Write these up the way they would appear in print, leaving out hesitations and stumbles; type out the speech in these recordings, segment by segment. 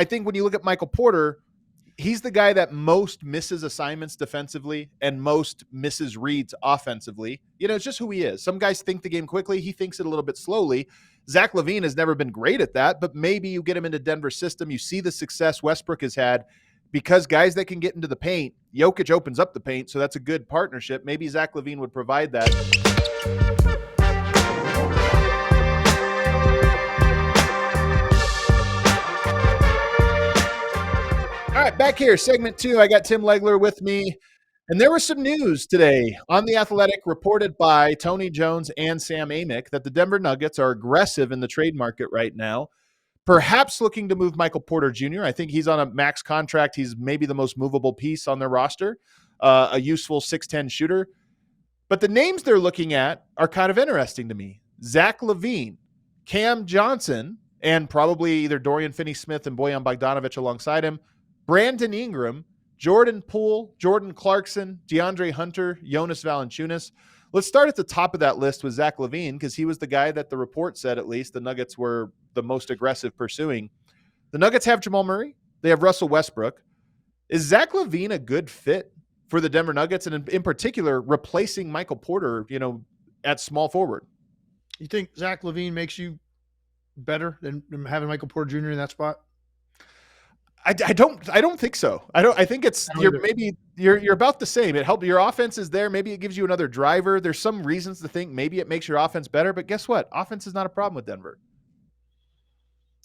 I think when you look at Michael Porter, he's the guy that most misses assignments defensively and most misses reads offensively. It's just who he is. Some guys think the game quickly. He thinks it a little bit slowly. Zach Lavine has never been great at that, but maybe you get him into Denver's system. You see the success Westbrook has had because guys that can get into the paint, Jokic opens up the paint, so that's a good partnership. Maybe Zach Lavine would provide that. All right, back here, segment 2. I got Tim Legler with me. And there was some news today on The Athletic reported by Tony Jones and Sam Amick that the Denver Nuggets are aggressive in the trade market right now, perhaps looking to move Michael Porter Jr. I think he's on a max contract. He's maybe the most movable piece on their roster, a useful 6'10 shooter. But the names they're looking at are kind of interesting to me. Zach Lavine, Cam Johnson, and probably either Dorian Finney-Smith and Bojan Bogdanovic alongside him, Brandon Ingram, Jordan Poole, Jordan Clarkson, DeAndre Hunter, Jonas Valanciunas. Let's start at the top of that list with Zach Lavine because he was the guy that the report said at least the Nuggets were the most aggressive pursuing. The Nuggets have Jamal Murray. They have Russell Westbrook. Is Zach Lavine a good fit for the Denver Nuggets and in particular replacing Michael Porter, at small forward? You think Zach Lavine makes you better than having Michael Porter Jr. in that spot? I don't think so. I think you're about the same. It helps your offense is there. Maybe it gives you another driver. There's some reasons to think maybe it makes your offense better, but guess what? Offense is not a problem with Denver.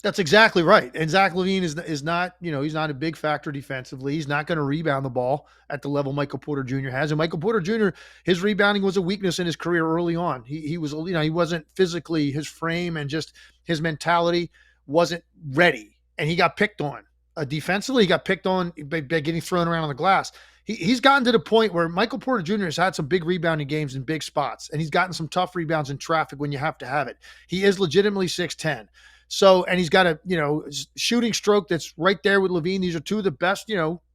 That's exactly right. And Zach Lavine is not, he's not a big factor defensively. He's not going to rebound the ball at the level Michael Porter Jr. has. And Michael Porter Jr., his rebounding was a weakness in his career early on. He was, he wasn't physically, his frame and just his mentality wasn't ready. And he got picked on. Defensively, he got picked on by getting thrown around on the glass. He's gotten to the point where Michael Porter Jr. has had some big rebounding games in big spots, and he's gotten some tough rebounds in traffic when you have to have it. He is legitimately 6'10". So, and he's got a, shooting stroke that's right there with Lavine. These are two of the best,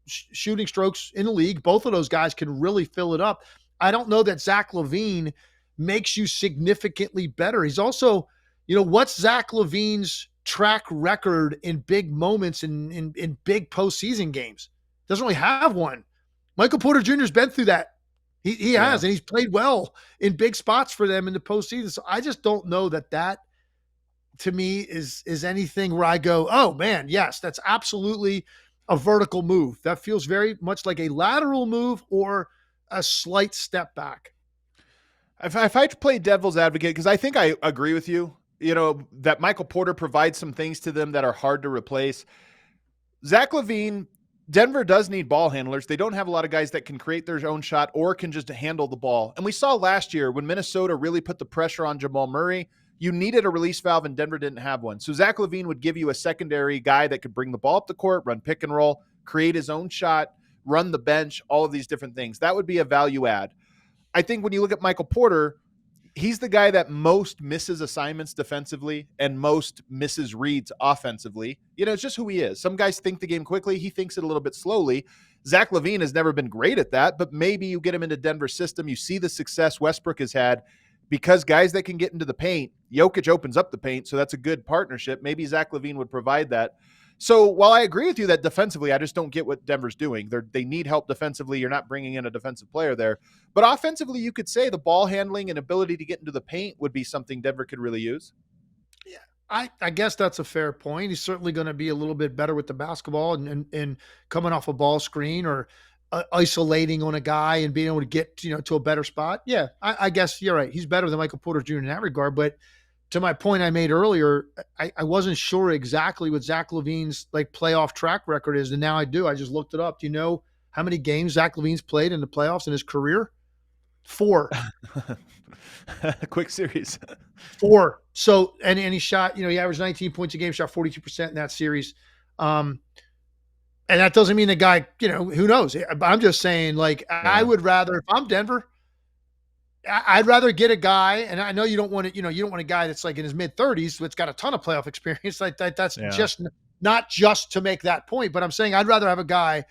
shooting strokes in the league. Both of those guys can really fill it up. I don't know that Zach Lavine makes you significantly better. He's also, what's Zach Lavine's track record in big moments in big postseason games? Doesn't really have one. Michael Porter Jr. has been through that. He has, and he's played well in big spots for them in the postseason. So I just don't know that to me is anything where I go, oh man, yes, that's absolutely a vertical move. That feels very much like a lateral move or a slight step back. If I play devil's advocate, because I think I agree with you, that Michael Porter provides some things to them that are hard to replace. Zach Lavine, Denver does need ball handlers. They don't have a lot of guys that can create their own shot or can just handle the ball. And we saw last year when Minnesota really put the pressure on Jamal Murray, you needed a release valve and Denver didn't have one. So Zach Lavine would give you a secondary guy that could bring the ball up the court, run pick and roll, create his own shot, run the bench, all of these different things. That would be a value add. I think when you look at Michael Porter, he's the guy that most misses assignments defensively and most misses reads offensively. It's just who he is. Some guys think the game quickly. He thinks it a little bit slowly. Zach Lavine has never been great at that, but maybe you get him into Denver's system. You see the success Westbrook has had because guys that can get into the paint, Jokic opens up the paint, so that's a good partnership. Maybe Zach Lavine would provide that. So while I agree with you that defensively, I just don't get what Denver's doing. They need help defensively. You're not bringing in a defensive player there. But offensively, you could say the ball handling and ability to get into the paint would be something Denver could really use. Yeah, I guess that's a fair point. He's certainly going to be a little bit better with the basketball and coming off a ball screen or isolating on a guy and being able to get to a better spot. Yeah, I guess you're right. He's better than Michael Porter Jr. in that regard, but to my point I made earlier, I wasn't sure exactly what Zach Lavine's playoff track record is, and now I do. I just looked it up. Do you know how many games Zach Lavine's played in the playoffs in his career? 4. Quick series. 4. So, and he shot, he averaged 19 points a game, shot 42% in that series. And that doesn't mean the guy, who knows? I'm just saying, I would rather, if I'm Denver, I'd rather get a guy, and I know you don't want it, you don't want a guy that's in his mid-30s that's got a ton of playoff experience That's just not just to make that point, but I'm saying I'd rather have a guy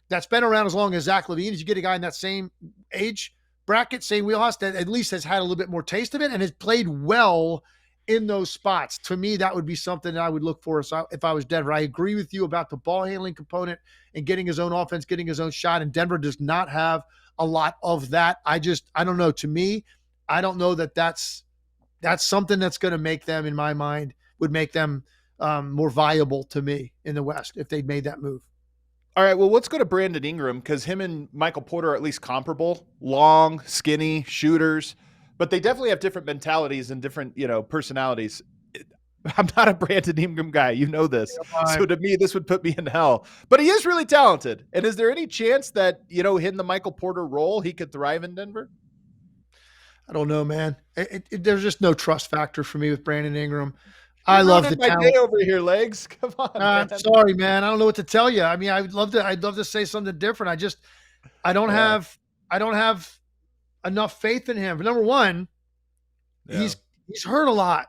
that's been around as long as Zach Lavine. As you get a guy in that same age bracket, same wheelhouse, that at least has had a little bit more taste of it and has played well in those spots. To me, that would be something that I would look for if I was Denver. I agree with you about the ball handling component and getting his own offense, getting his own shot. And Denver does not have a lot of that. I don't know. To me, I don't know that that's something that's going to make them, in my mind, would make them more viable to me in the West if they'd made that move. All right, well, let's go to Brandon Ingram because him and Michael Porter are at least comparable. Long, skinny, shooters, but they definitely have different mentalities and different, personalities. I'm not a Brandon Ingram guy. You know this. So to me, this would put me in hell. But he is really talented. And is there any chance that, in the Michael Porter role, he could thrive in Denver? I don't know, man. There's just no trust factor for me with Brandon Ingram. I love the talent. Day over here, legs. Come on, man. Sorry, man. I don't know what to tell you. I mean, I'd love to say something different. I don't have enough faith in him. But number one, he's hurt a lot.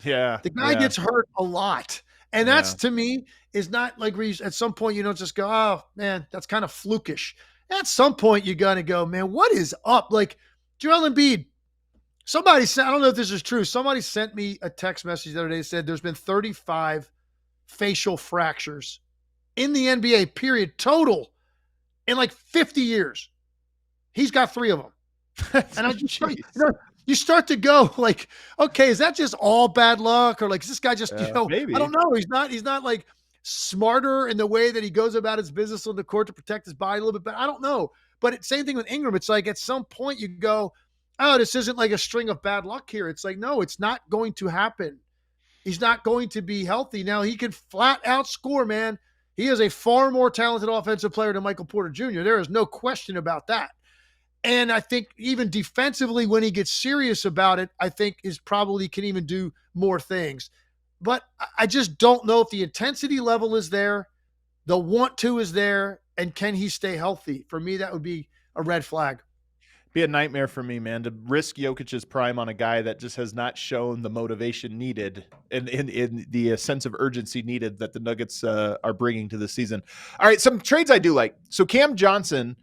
Yeah. The guy gets hurt a lot. And that's, to me, is not like where at some point you don't just go, oh, man, that's kind of flukish. At some point you got to go, man, what is up? Like Joel Embiid, somebody said, I don't know if this is true. Somebody sent me a text message the other day that said there's been 35 facial fractures in the NBA, period, total, in like 50 years. He's got 3 of them. And I just, you start to go like, okay, is that just all bad luck? Or like, is this guy just, maybe. I don't know. He's not like smarter in the way that he goes about his business on the court to protect his body a little bit better. I don't know. But same thing with Ingram. It's like at some point you go, oh, this isn't like a string of bad luck here. It's like, no, it's not going to happen. He's not going to be healthy. Now, he can flat out score, man. He is a far more talented offensive player than Michael Porter Jr. There is no question about that. And I think even defensively, when he gets serious about it, I think can even do more things. But I just don't know if the intensity level is there, the want to is there, and can he stay healthy? For me, that would be a red flag. Be a nightmare for me, man, to risk Jokic's prime on a guy that just has not shown the motivation needed and in the sense of urgency needed that the Nuggets are bringing to the season. All right, some trades I do like. So Cam Johnson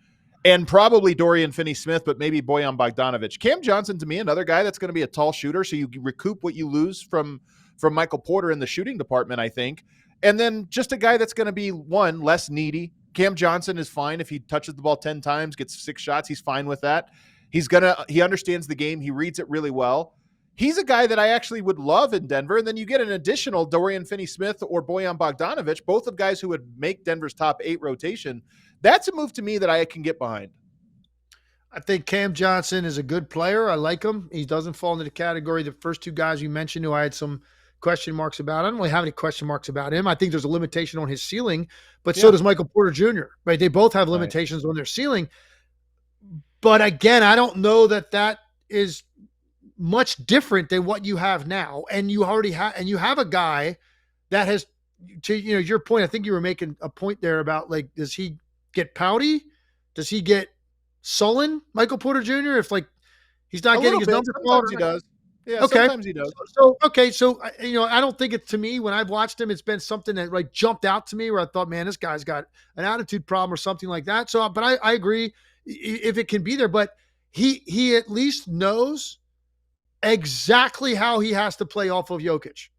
and probably Dorian Finney-Smith, but maybe Bojan Bogdanovic. Cam Johnson, to me, another guy that's going to be a tall shooter, so you recoup what you lose from Michael Porter in the shooting department, I think. And then just a guy that's going to be, one, less needy. Cam Johnson is fine if he touches the ball 10 times, gets 6 shots. He's fine with that. He understands the game. He reads it really well. He's a guy that I actually would love in Denver. And then you get an additional Dorian Finney-Smith or Bojan Bogdanovic, both of guys who would make Denver's top 8 rotation. That's a move to me that I can get behind. I think Cam Johnson is a good player. I like him. He doesn't fall into the category the first 2 guys you mentioned who I had some question marks about. I don't really have any question marks about him. I think there's a limitation on his ceiling, but so does Michael Porter Jr., right? They both have limitations on their ceiling. But again, I don't know that is much different than what you have now. And you already have a guy that has, to your point, I think you were making a point there about like, does he get pouty? Does he get sullen, Michael Porter Jr., if like he's not getting his number? Sometimes he does. Yeah, okay. Sometimes he does. So I don't think to me, when I've watched him, it's been something that like jumped out to me where I thought, man, this guy's got an attitude problem or something like that. So, but I agree if it can be there, but he at least knows exactly how he has to play off of Jokic.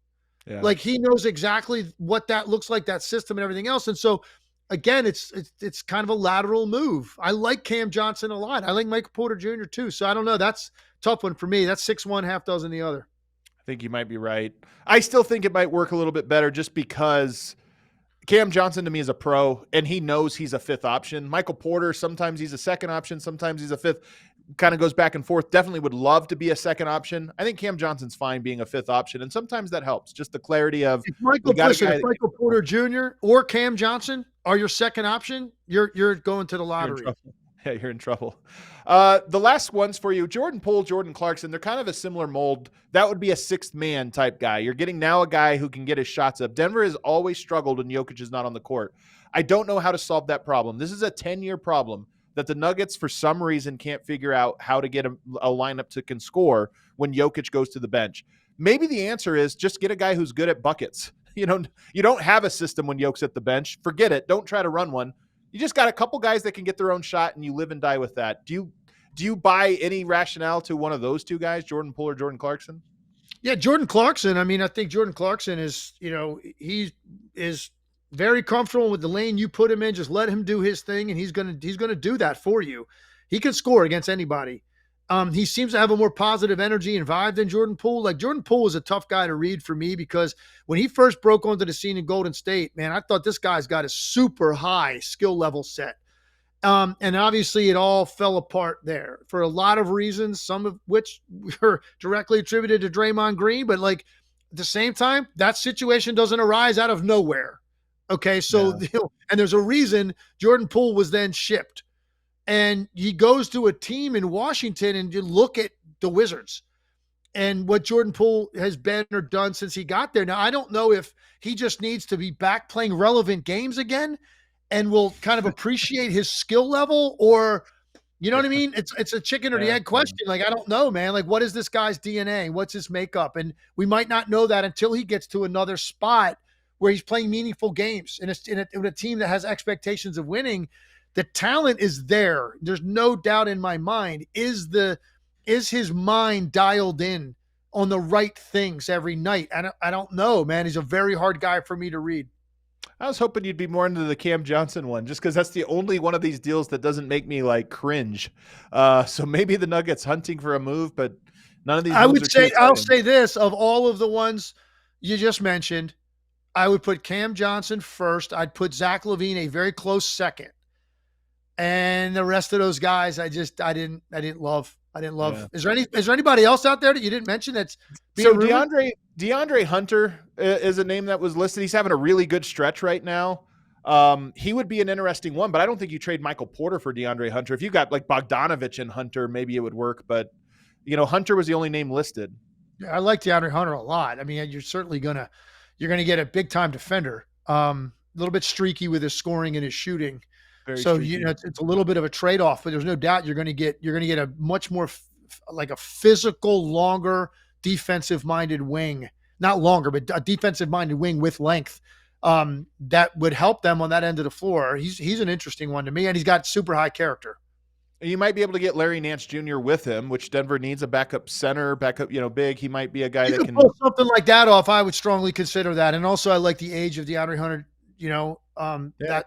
Yeah. Like he knows exactly what that looks like, that system and everything else. And so again, it's kind of a lateral move. I like Cam Johnson a lot. I like Michael Porter Jr. too. So I don't know. That's a tough one for me. That's 6-1, half dozen the other. I think you might be right. I still think it might work a little bit better just because Cam Johnson to me is a pro and he knows he's a 5th option. Michael Porter, sometimes he's a 2nd option. Sometimes he's a 5th, kind of goes back and forth. Definitely would love to be a 2nd option. I think Cam Johnson's fine being a 5th option. And sometimes that helps. Just the clarity of if Michael Porter Jr. or Cam Johnson are your 2nd option, you're going to the lottery. You're in trouble. The last ones for you, Jordan Poole, Jordan Clarkson, they're kind of a similar mold. That would be a 6th man type guy. You're getting now a guy who can get his shots up. Denver has always struggled when Jokic is not on the court. I don't know how to solve that problem. This is a 10-year problem that the Nuggets, for some reason, can't figure out how to get a lineup that can score when Jokic goes to the bench. Maybe the answer is just get a guy who's good at buckets. You don't have a system when Jokic's at the bench. Forget it. Don't try to run one. You just got a couple guys that can get their own shot, and you live and die with that. Do you buy any rationale to one of those 2 guys, Jordan Poole or Jordan Clarkson? Yeah, Jordan Clarkson. I mean, I think Jordan Clarkson is, he is very comfortable with the lane you put him in. Just let him do his thing, and he's gonna do that for you. He can score against anybody. He seems to have a more positive energy and vibe than Jordan Poole. Like Jordan Poole is a tough guy to read for me because when he first broke onto the scene in Golden State, man, I thought this guy's got a super high skill level set. And obviously it all fell apart there for a lot of reasons, some of which were directly attributed to Draymond Green. But like at the same time, that situation doesn't arise out of nowhere. Okay. So, and there's a reason Jordan Poole was then shipped. And he goes to a team in Washington, and you look at the Wizards and what Jordan Poole has been or done since he got there. Now, I don't know if he just needs to be back playing relevant games again and will kind of appreciate his skill level, or, you know what I mean? It's a chicken or the egg question. Like, I don't know, man. Like, what is this guy's DNA? What's his makeup? And we might not know that until he gets to another spot where he's playing meaningful games in a team that has expectations of winning. The talent is there. There's no doubt in my mind. Is his mind dialed in on the right things every night? I don't know, man. He's a very hard guy for me to read. I was hoping you'd be more into the Cam Johnson one, just because that's the only one of these deals that doesn't make me like cringe. So maybe the Nuggets hunting for a move, but none of these. I'll say this: of all of the ones you just mentioned, I would put Cam Johnson first. I'd put Zach Lavine a very close second. And the rest of those guys, I didn't love. Yeah. Is there anybody else out there that you didn't mention that's so DeAndre Hunter is a name that was listed. He's having a really good stretch right now. He would be an interesting one, but I don't think you trade Michael Porter for DeAndre Hunter. If you got like Bogdanović and Hunter, maybe it would work, but Hunter was the only name listed. Yeah, I like DeAndre Hunter a lot. I mean, you're certainly gonna get a big time defender. A little bit streaky with his scoring and his shooting. So it's a little bit of a trade-off, but there's no doubt you're going to get a much more like a physical, longer, defensive-minded wing. Not longer, but a defensive-minded wing with length that would help them on that end of the floor. He's an interesting one to me, and he's got super high character. You might be able to get Larry Nance Jr. with him, which Denver needs a backup center, big. He might be a guy that can pull something like that off. I would strongly consider that, and also I like the age of DeAndre Hunter.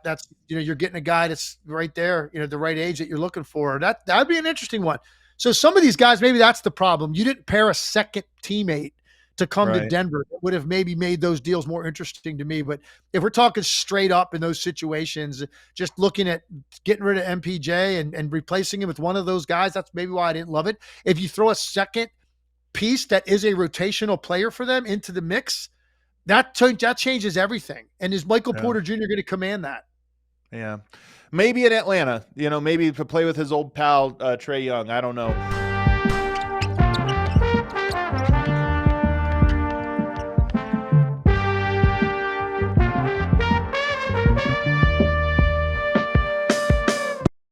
That's you're getting a guy that's right there, the right age that you're looking for. That'd be an interesting one. So some of these guys, maybe that's the problem. You didn't pair a second teammate to come to Denver. It would have maybe made those deals more interesting to me. But if we're talking straight up in those situations, just looking at getting rid of MPJ and replacing him with one of those guys, that's maybe why I didn't love it. If you throw a second piece that is a rotational player for them into the mix, that changes everything. And is Michael Porter Jr. going to command that? Yeah. Maybe in Atlanta, maybe to play with his old pal, Trae Young. I don't know.